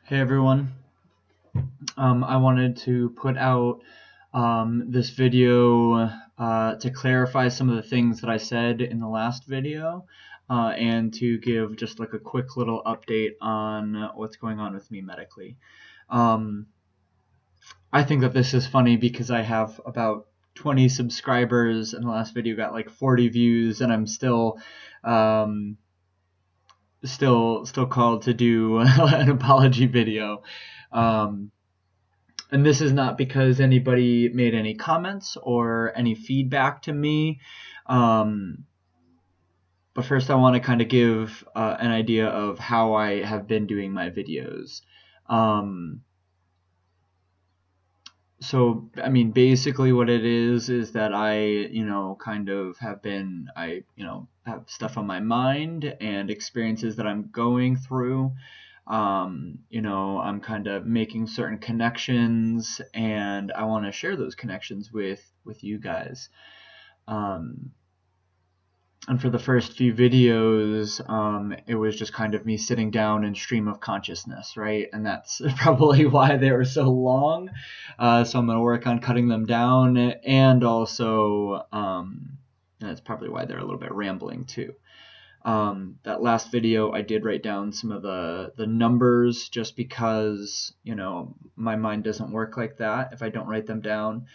Hey everyone, I wanted to put out this video to clarify some of the things that I said in the last video and to give just like a quick little update on what's going on with me medically. I think that this is funny because I have about 20 subscribers and the last video got like 40 views and I'm still called to do an apology video. And this is not because anybody made any comments or any feedback to me. But first I want to kind of give an idea of how I have been doing my videos. So, I mean, basically what it is that I, kind of have been, have stuff on my mind and experiences that I'm going through. I'm kind of making certain connections and I want to share those connections with you guys. And for the first few videos, it was just kind of me sitting down in stream of consciousness, right? And that's probably why they were so long. So I'm going to work on cutting them down, and also that's probably why they're a little bit rambling too. That last video, I did write down some of the numbers just because, my mind doesn't work like that if I don't write them down.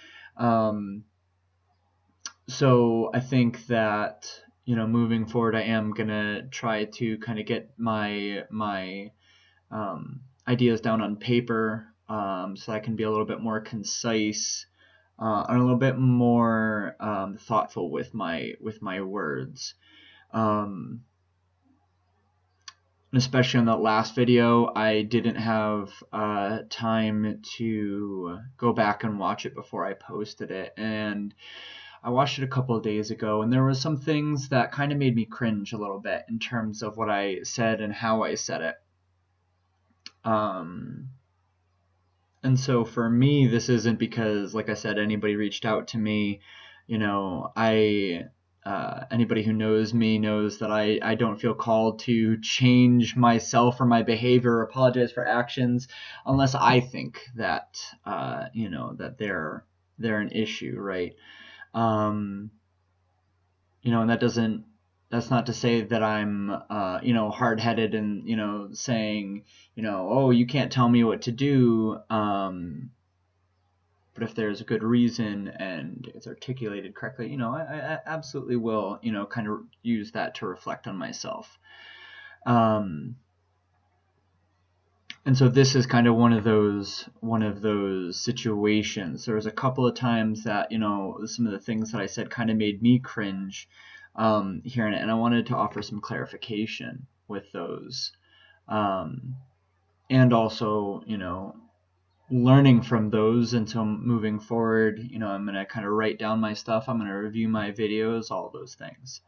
So I think that, moving forward, I am going to try to kind of get my ideas down on paper so I can be a little bit more concise and a little bit more thoughtful with my words. Especially on that last video, I didn't have time to go back and watch it before I posted it, and I watched it a couple of days ago, and there were some things that kind of made me cringe a little bit in terms of what I said and how I said it. And so for me, this isn't because, like I said, anybody reached out to me. Anybody who knows me knows that I don't feel called to change myself or my behavior or apologize for actions unless I think that that they're an issue, right? And that's not to say that I'm hard-headed and saying oh, you can't tell me what to do. But if there's a good reason and it's articulated correctly, I absolutely will, kind of use that to reflect on myself. And so this is kind of one of those situations. There was a couple of times that, some of the things that I said kind of made me cringe hearing it. And I wanted to offer some clarification with those. And also, learning from those until moving forward, I'm going to kind of write down my stuff. I'm going to review my videos, all those things.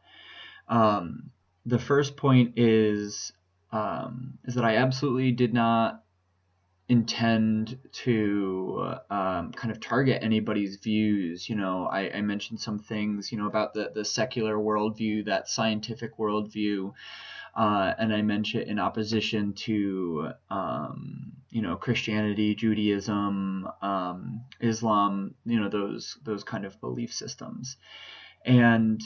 The first point is that I absolutely did not intend to kind of target anybody's views. I mentioned some things, about the secular worldview, that scientific worldview. And I mentioned in opposition to, Christianity, Judaism, Islam, those kind of belief systems. And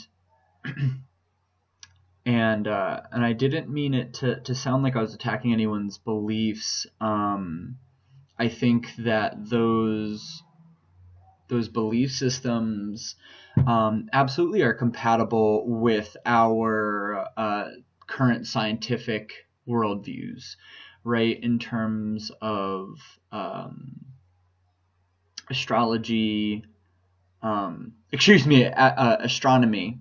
I didn't mean it to sound like I was attacking anyone's beliefs. I think that those belief systems absolutely are compatible with our current scientific worldviews, right? In terms of astrology, astronomy,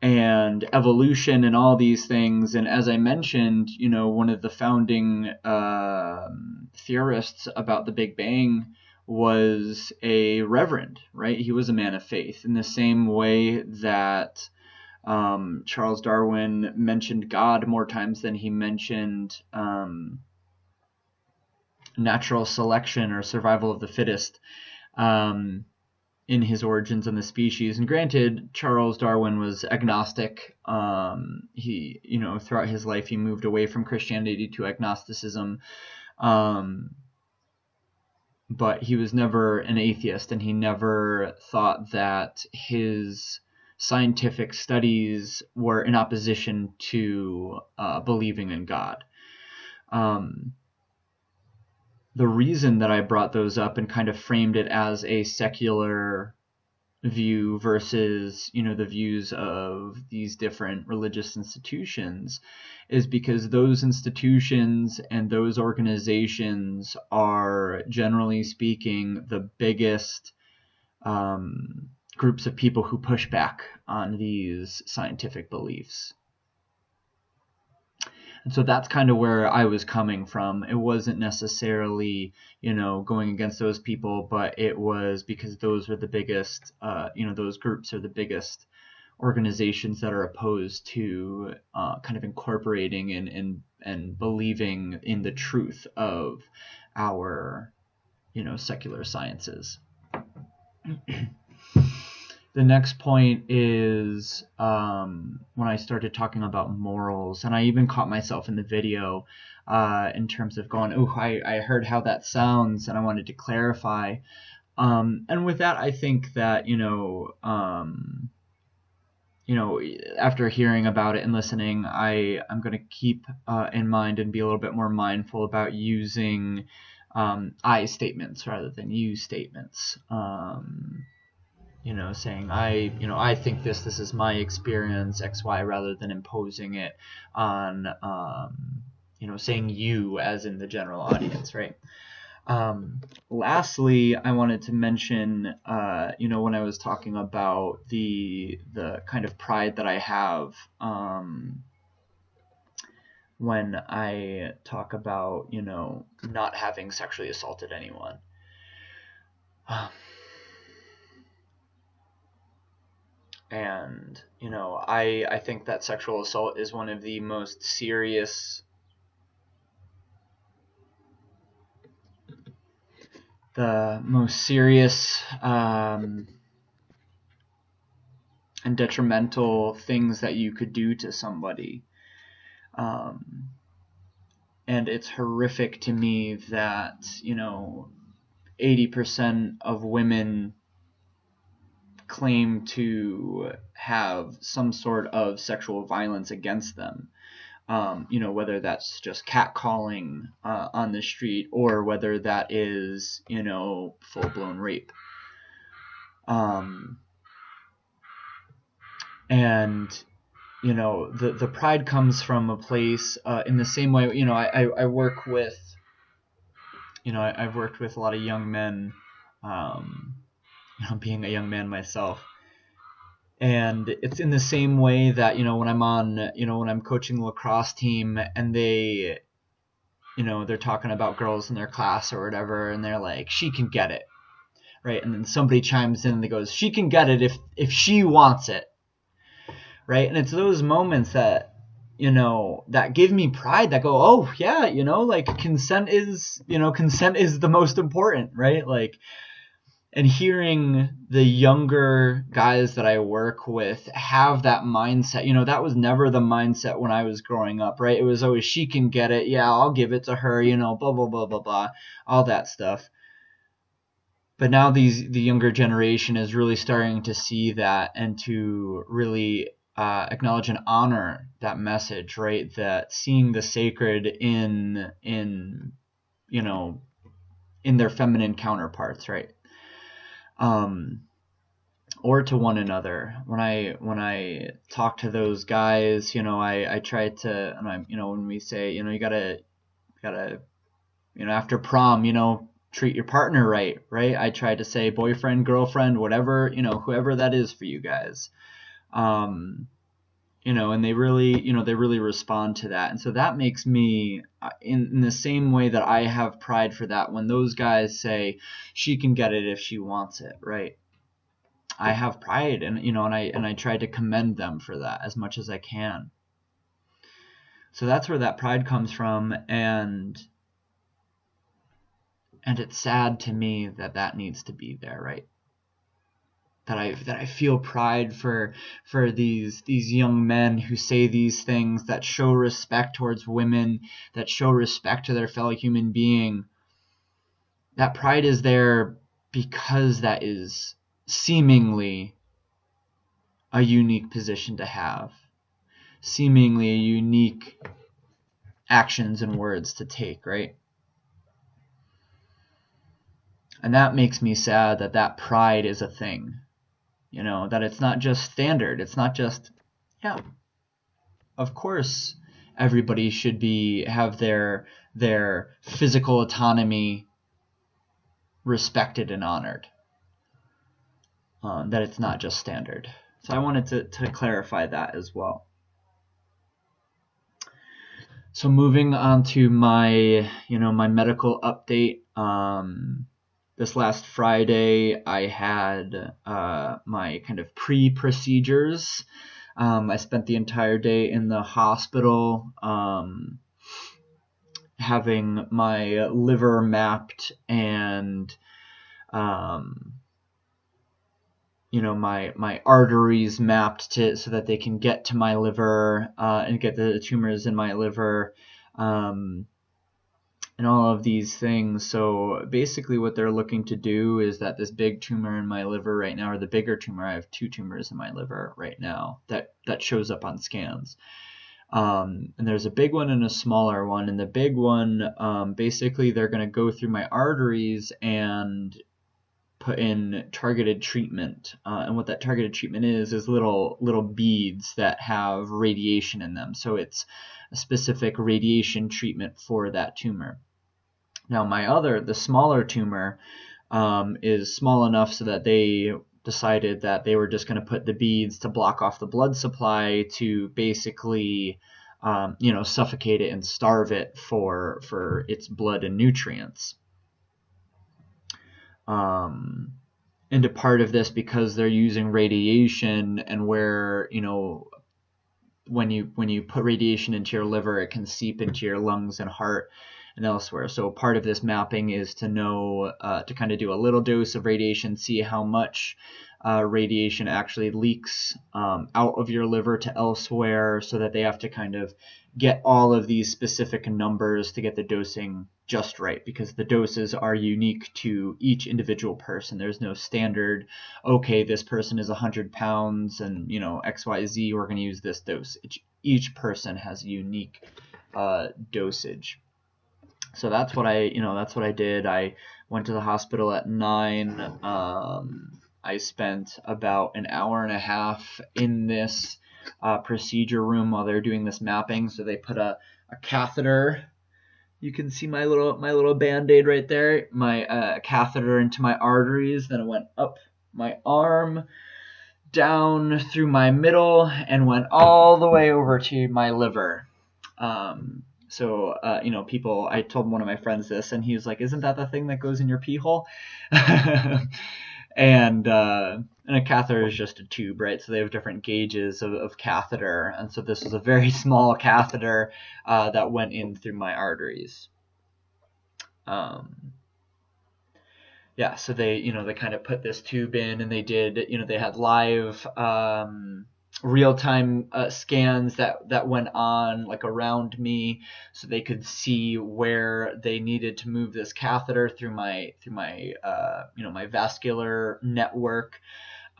and evolution and all these things. And as I mentioned, one of the founding theorists about the Big Bang was a reverend, right? He was a man of faith, in the same way that Charles Darwin mentioned God more times than he mentioned natural selection or survival of the fittest. in his Origins of the Species. And granted, Charles Darwin was agnostic. He, throughout his life, he moved away from Christianity to agnosticism. But he was never an atheist, and he never thought that his scientific studies were in opposition to believing in God. The reason that I brought those up and kind of framed it as a secular view versus, the views of these different religious institutions is because those institutions and those organizations are, generally speaking, the biggest groups of people who push back on these scientific beliefs. And so that's kind of where I was coming from. It wasn't necessarily, going against those people, but it was because those were the biggest, those groups are the biggest organizations that are opposed to kind of incorporating and believing in the truth of our, secular sciences. The next point is when I started talking about morals, and I even caught myself in the video in terms of going, I heard how that sounds, and I wanted to clarify. And with that, I think that, after hearing about it and listening, I'm going to keep in mind and be a little bit more mindful about using I statements rather than you statements. Saying I think this is my experience X, Y, rather than imposing it on, saying you as in the general audience, right? Lastly, I wanted to mention, when I was talking about the kind of pride that I have, when I talk about, not having sexually assaulted anyone. And, I think that sexual assault is one of the most serious and detrimental things that you could do to somebody. And it's horrific to me that, 80% of women claim to have some sort of sexual violence against them. Whether that's just catcalling on the street or whether that is, full-blown rape. And, the pride comes from a place in the same way, I work with, I've worked with a lot of young men, being a young man myself. And it's in the same way that, when I'm on, when I'm coaching the lacrosse team and they, they're talking about girls in their class or whatever, and they're like, she can get it, right? And then somebody chimes in and they goes, she can get it if she wants it, right? And it's those moments that, that give me pride, that go, oh yeah, like consent is the most important, right? Like, and hearing the younger guys that I work with have that mindset, that was never the mindset when I was growing up, right? It was always, she can get it. Yeah, I'll give it to her, blah, blah, blah, blah, blah, all that stuff. But now the younger generation is really starting to see that and to really acknowledge and honor that message, right? That seeing the sacred in their feminine counterparts, right? Or to one another. When I talk to those guys, I try to, and I'm, when we say, you gotta, after prom, treat your partner right? I try to say boyfriend, girlfriend, whatever, whoever that is for you guys. And they really respond to that. And so that makes me, in the same way that I have pride for that, when those guys say she can get it if she wants it, right? I have pride, and I try to commend them for that as much as I can. So that's where that pride comes from, and it's sad to me that needs to be there, right? I feel pride for these young men who say these things, that show respect towards women, that show respect to their fellow human being. That pride is there because that is seemingly a unique position to have, seemingly a unique actions and words to take, right? And that makes me sad that pride is a thing. That it's not just standard. It's not just, yeah, of course everybody should have their physical autonomy respected and honored. That it's not just standard. So I wanted to clarify that as well. So moving on to my medical update. This last Friday, I had my kind of pre-procedures. I spent the entire day in the hospital having my liver mapped and my arteries mapped so that they can get to my liver and get the tumors in my liver. And all of these things. So basically what they're looking to do is that this big tumor in my liver right now, or the bigger tumor, I have 2 tumors in my liver right now that shows up on scans. And there's a big one and a smaller one. And the big one, basically they're going to go through my arteries and put in targeted treatment. And what that targeted treatment is little beads that have radiation in them. So it's a specific radiation treatment for that tumor. Now the smaller tumor, is small enough so that they decided that they were just going to put the beads to block off the blood supply to basically, suffocate it and starve it for its blood and nutrients. And a part of this, because they're using radiation, and where, when you put radiation into your liver, it can seep into your lungs and heart and elsewhere. So part of this mapping is to know, to kind of do a little dose of radiation, see how much radiation actually leaks out of your liver to elsewhere, so that they have to kind of get all of these specific numbers to get the dosing just right, because the doses are unique to each individual person. There's no standard, okay, this person is 100 pounds and, XYZ, we're going to use this dose. Each person has a unique dosage. So that's what I did. I went to the hospital at 9. I spent about an hour and a half in this procedure room while they're doing this mapping. So they put a catheter. You can see my little Band-Aid right there. My catheter into my arteries. Then it went up my arm, down through my middle, and went all the way over to my liver. So, people, I told one of my friends this, and he was like, isn't that the thing that goes in your pee hole? And a catheter is just a tube, right? So they have different gauges of catheter. And so this was a very small catheter that went in through my arteries. So they kind of put this tube in, and they did, they had live real-time scans that went on like around me, so they could see where they needed to move this catheter through my my vascular network.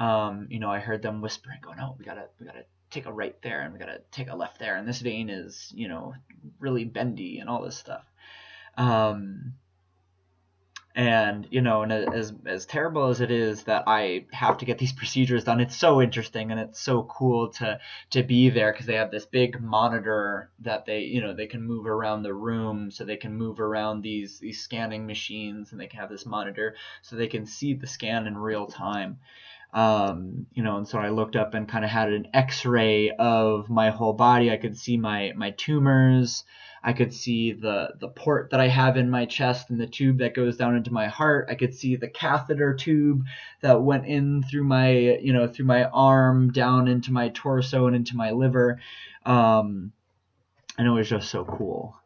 I heard them whispering, going, oh, we gotta take a right there, and we gotta take a left there, and this vein is really bendy and all this stuff. And as terrible as it is that I have to get these procedures done, it's so interesting and it's so cool to be there, because they have this big monitor that they can move around the room, so they can move around these scanning machines, and they can have this monitor so they can see the scan in real time. And so I looked up and kind of had an X-ray of my whole body. I could see my tumors. I could see the port that I have in my chest and the tube that goes down into my heart. I could see the catheter tube that went in through my arm down into my torso and into my liver. And it was just so cool.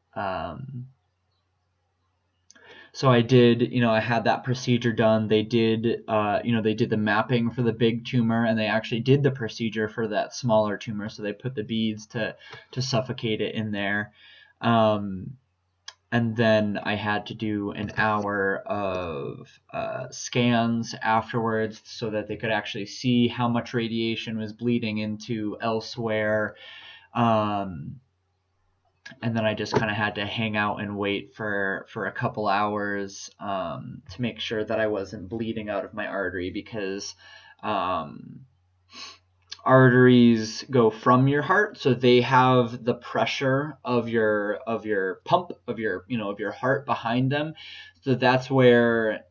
So I did, I had that procedure done. They did, they did the mapping for the big tumor, and they actually did the procedure for that smaller tumor. So they put the beads to suffocate it in there. And then I had to do an hour of scans afterwards so that they could actually see how much radiation was bleeding into elsewhere. And then I just kind of had to hang out and wait for a couple hours to make sure that I wasn't bleeding out of my artery, because arteries go from your heart, so they have the pressure of your pump of your heart behind them. So that's where,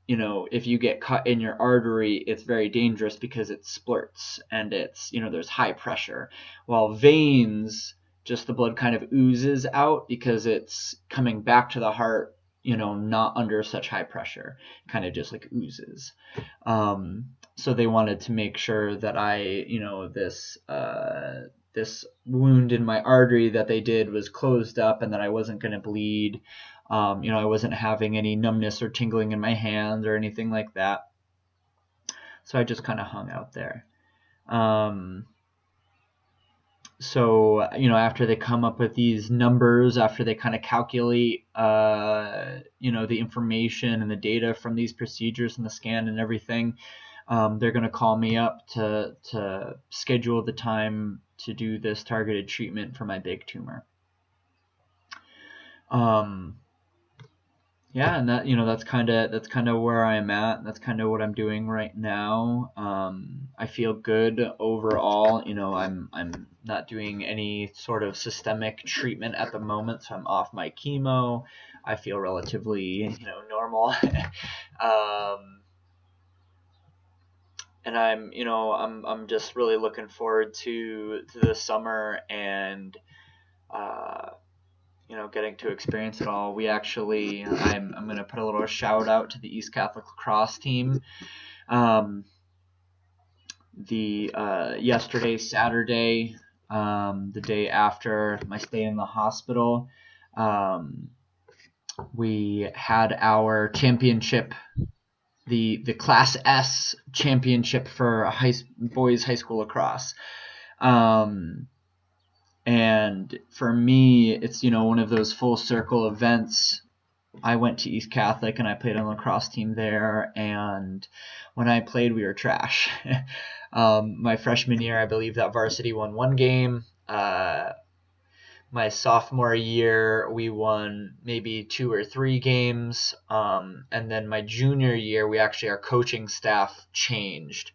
if you get cut in your artery, it's very dangerous because it splurts and it's, there's high pressure. While veins, just the blood kind of oozes out because it's coming back to the heart, not under such high pressure, kind of just like oozes. So they wanted to make sure that I, this wound in my artery that they did was closed up and that I wasn't going to bleed. I wasn't having any numbness or tingling in my hands or anything like that. So I just kind of hung out there. So, after they come up with these numbers, after they kind of calculate, the information and the data from these procedures and the scan and everything, they're going to call me up to schedule the time to do this targeted treatment for my big tumor. Yeah, and that, that's kind of where I'm at. That's kind of what I'm doing right now. I feel good overall. I'm not doing any sort of systemic treatment at the moment, so I'm off my chemo. I feel relatively, normal. And I'm just really looking forward to the summer and getting to experience it all. We actually, I'm going to put a little shout out to the East Catholic Lacrosse team. Yesterday, Saturday, the day after my stay in the hospital, we had our championship, the Class S championship for boys high school lacrosse. And for me, it's, one of those full circle events. I went to East Catholic and I played on the lacrosse team there. And when I played, we were trash. My freshman year, I believe that varsity won one game. My sophomore year, we won maybe 2 or 3 games. And then my junior year, our coaching staff changed.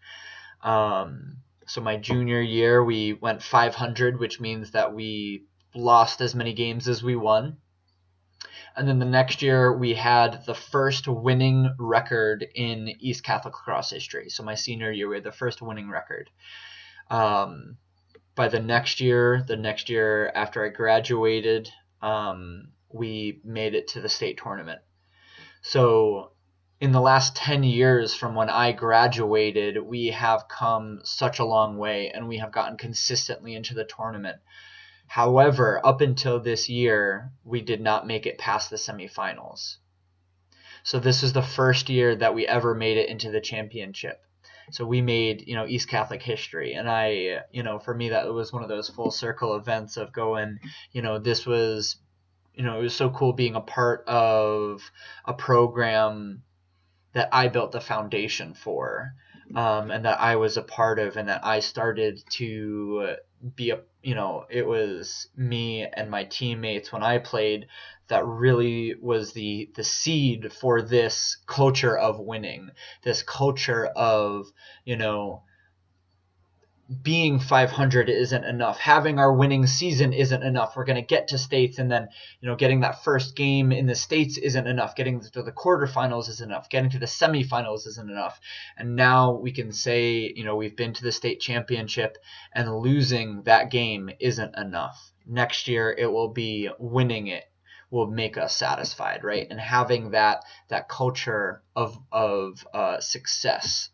So my junior year, we went 500, which means that we lost as many games as we won. And then the next year, we had the first winning record in East Catholic Lacrosse history. So my senior year, we had the first winning record. By the next year after I graduated, we made it to the state tournament. So in the last 10 years from when I graduated, we have come such a long way, and we have gotten consistently into the tournament. However, up until this year, we did not make it past the semifinals. So this is the first year that we ever made it into the championship. So we made, East Catholic history. And I, for me, that was one of those full circle events of going, this was, it was so cool being a part of a program that I built the foundation for, and that I was a part of, and that I started to be it was me and my teammates when I played that really was the seed for this culture of winning, this culture of, being 500 isn't enough. Having our winning season isn't enough. We're going to get to states, and then, getting that first game in the states isn't enough. Getting to the quarterfinals isn't enough. Getting to the semifinals isn't enough. And now we can say, we've been to the state championship, and losing that game isn't enough. Next year, it will be winning it will make us satisfied, right? And having that culture of success,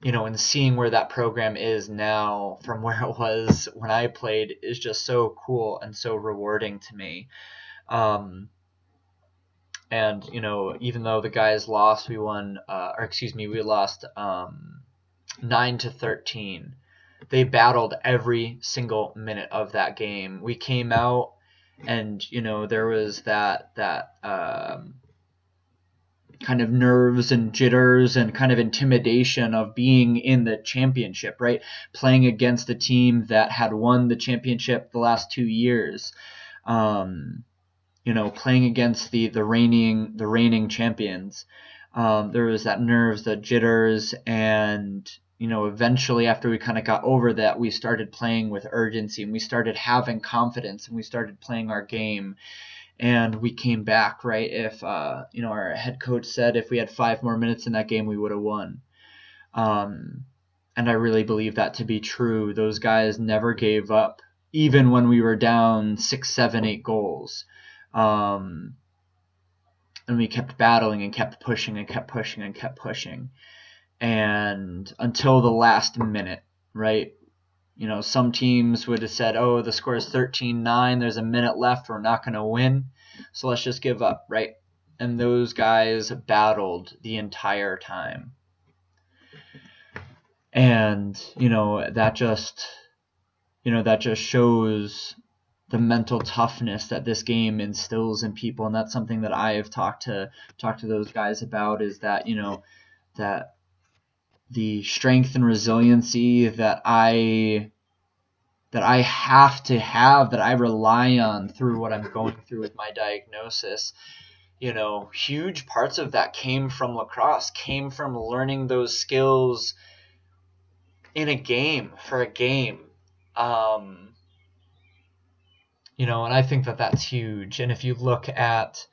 and seeing where that program is now from where it was when I played is just so cool and so rewarding to me. And, even though the guys lost, we lost 9-13. They battled every single minute of that game. We came out and, there was that kind of nerves and jitters and kind of intimidation of being in the championship, right? Playing against a team that had won the championship the last 2 years. Playing against the reigning champions. There was that nerves, the jitters, and eventually after we kind of got over that, we started playing with urgency and we started having confidence and we started playing our game, and we came back, right? If our head coach said if we had 5 more minutes in that game, we would have won. And I really believe that to be true. Those guys never gave up, even when we were down 6, 7, 8 goals. And we kept battling and kept pushing and kept pushing and kept pushing. And until the last minute, right? Some teams would have said, oh, the score is 13-9, there's a minute left, we're not going to win, so let's just give up, right? And those guys battled the entire time. And, that just shows the mental toughness that this game instills in people. And that's something that I have talked to those guys about, is that, that the strength and resiliency that I have to have, that I rely on through what I'm going through with my diagnosis. Huge parts of that came from lacrosse, came from learning those skills in a game, for a game. And I think that that's huge. And if you look at,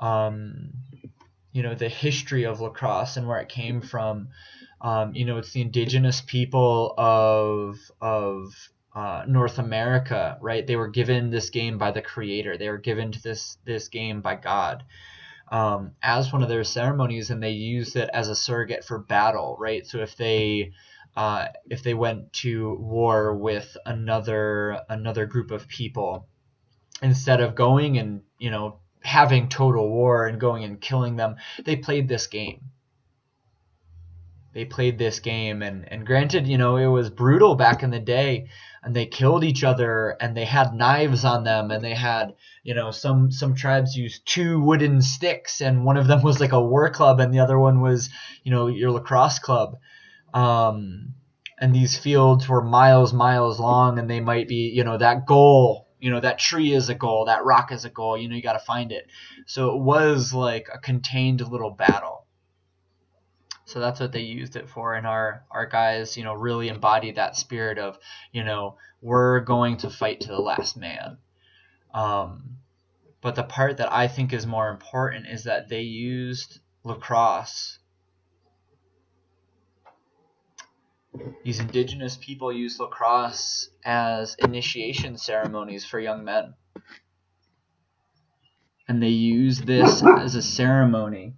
the history of lacrosse and where it came from, it's the indigenous people of North America, right? They were given this game by the Creator. They were given to this game by God as one of their ceremonies, and they used it as a surrogate for battle, right? So if they went to war with another group of people, instead of going and having total war and going and killing them, they played this game. And granted, it was brutal back in the day, and they killed each other, and they had knives on them, and they had, some tribes used 2 wooden sticks, and one of them was like a war club, and the other one was, your lacrosse club. And these fields were miles long, and they might be, that goal, that tree is a goal, that rock is a goal, you got to find it. So it was like a contained little battle. So that's what they used it for, and our guys, really embodied that spirit of, we're going to fight to the last man. But the part that I think is more important is that they used lacrosse. These indigenous people used lacrosse as initiation ceremonies for young men. And they used this as a ceremony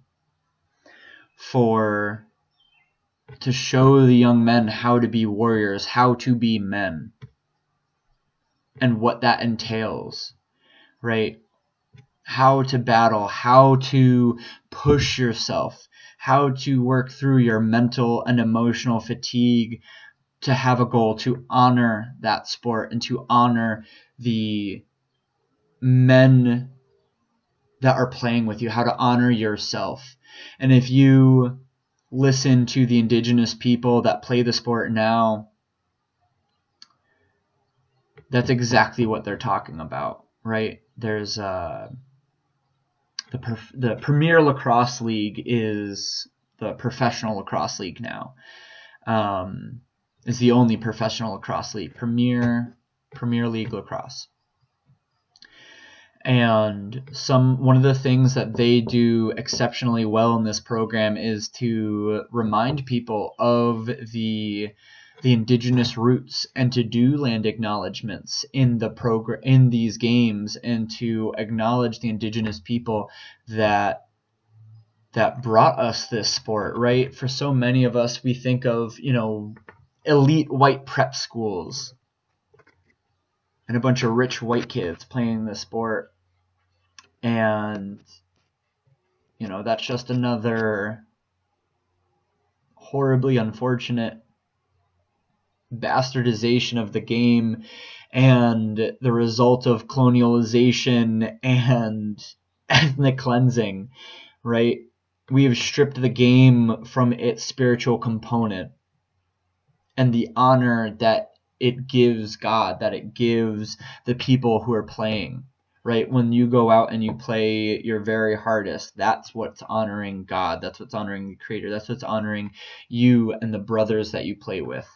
to show the young men how to be warriors, how to be men, and what that entails, right? How to battle, how to push yourself, how to work through your mental and emotional fatigue to have a goal, to honor that sport and to honor the men that are playing with you, how to honor yourself. And if you listen to the indigenous people that play the sport now, that's exactly what they're talking about, right? There's the Premier Lacrosse League is the professional lacrosse league now. Is the only professional lacrosse league, Premier League Lacrosse. And one of the things that they do exceptionally well in this program is to remind people of the indigenous roots, and to do land acknowledgements in these games, and to acknowledge the indigenous people that brought us this sport, right? For so many of us, we think of, elite white prep schools and a bunch of rich white kids playing the sport. And You know, that's just another horribly unfortunate bastardization of the game and the result of colonialization and ethnic cleansing, right? We have stripped the game from its spiritual component and the honor that it gives God, that it gives the people who are playing, right? When you go out and you play your very hardest, that's what's honoring God. That's what's honoring the Creator. That's what's honoring you and the brothers that you play with.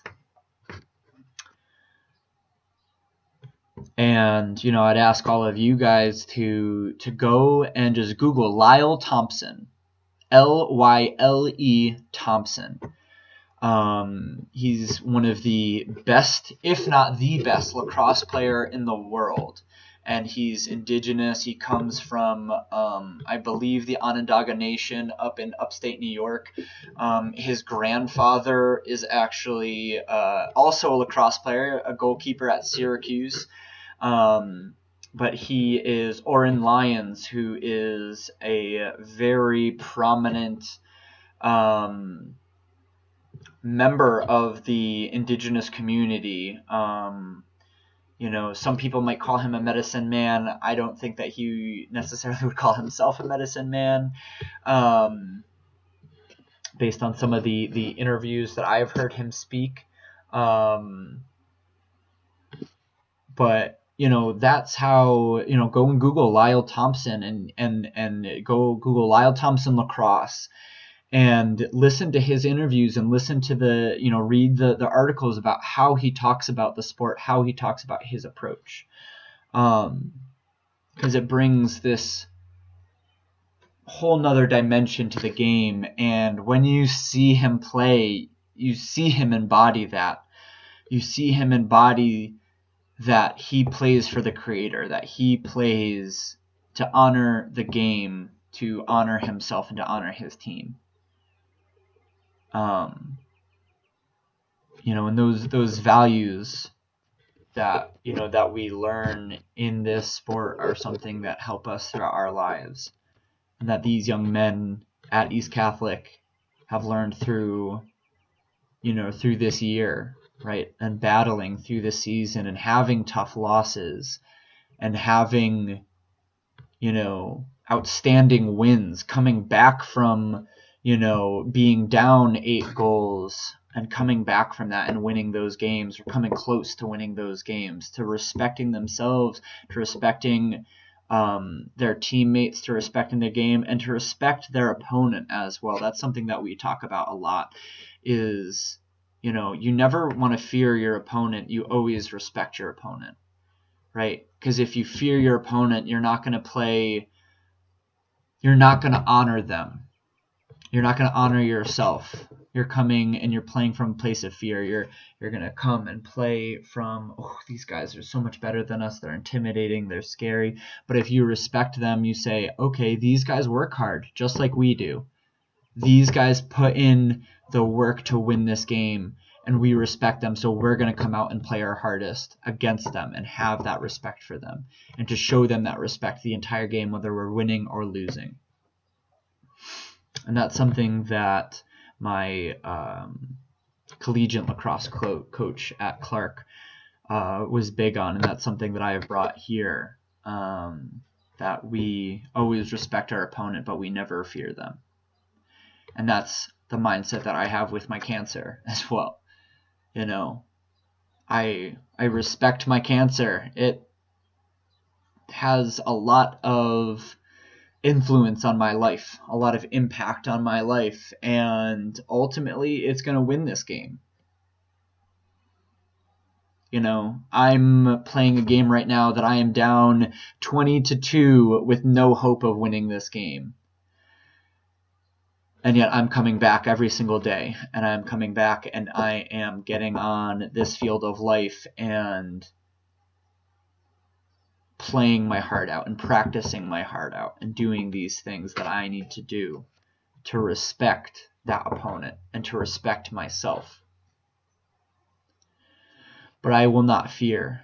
And, you know, I'd ask all of you guys to go and just Google Lyle Thompson, Lyle Thompson. He's one of the best, if not the best, lacrosse player in the world. And he's indigenous. He comes from, I believe, the Onondaga Nation up in upstate New York. His grandfather is actually also a lacrosse player, a goalkeeper at Syracuse. But he is Oren Lyons, who is a very prominent member of the indigenous community. You know, some people might call him a medicine man. I don't think that he necessarily would call himself a medicine man, based on some of the interviews that I've heard him speak. But you know, that's how, you know, go and Google Lyle Thompson and go Google Lyle Thompson lacrosse and listen to his interviews and listen to the, you know, read the articles about how he talks about the sport, how he talks about his approach. Because it brings this whole nother dimension to the game. And when you see him play, you see him embody that. You see him embody that he plays for the Creator, that he plays to honor the game, to honor himself, and to honor his team. You know, and those values that, you know, that we learn in this sport are something that help us throughout our lives, and that these young men at East Catholic have learned through, you know, through this year, right, and battling through this season and having tough losses and having, you know, outstanding wins, coming back from, you know, being down 8 goals and coming back from that and winning those games, or coming close to winning those games, to respecting themselves, to respecting their teammates, to respecting the game, and to respect their opponent as well. That's something that we talk about a lot, is, you know, you never want to fear your opponent. You always respect your opponent, right? Because if you fear your opponent, you're not going to play, you're not going to honor them. You're not going to honor yourself. You're coming and you're playing from a place of fear. You're going to come and play from, oh, these guys are so much better than us. They're intimidating. They're scary. But if you respect them, you say, okay, these guys work hard just like we do. These guys put in the work to win this game, and we respect them, so we're going to come out and play our hardest against them and have that respect for them, and to show them that respect the entire game, whether we're winning or losing. And that's something that my collegiate lacrosse coach at Clark was big on, and that's something that I have brought here, that we always respect our opponent, but we never fear them. And that's the mindset that I have with my cancer as well. You know, I respect my cancer. It has a lot of influence on my life, a lot of impact on my life, and ultimately it's going to win this game. You know, I'm playing a game right now that I am down 20-2 with no hope of winning this game. And yet I'm coming back every single day, and I'm coming back and I am getting on this field of life and playing my heart out and practicing my heart out and doing these things that I need to do to respect that opponent and to respect myself. But I will not fear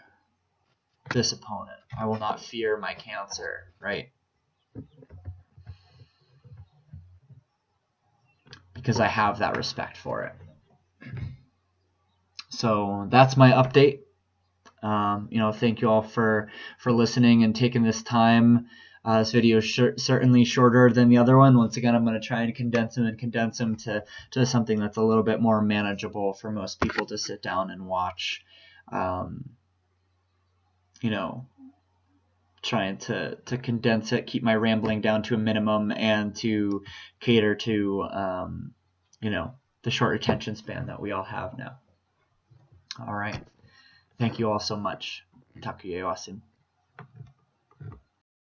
this opponent. I will not fear my cancer, right? because I have that respect for it. So that's my update. Thank you all for listening and taking this time. This video is certainly shorter than the other one. Once again, I'm going to try and condense them to something that's a little bit more manageable for most people to sit down and watch. Trying to condense it, keep my rambling down to a minimum, and to cater to the short attention span that we all have now. All right. Thank you all so much. Mitakuye Oyasin.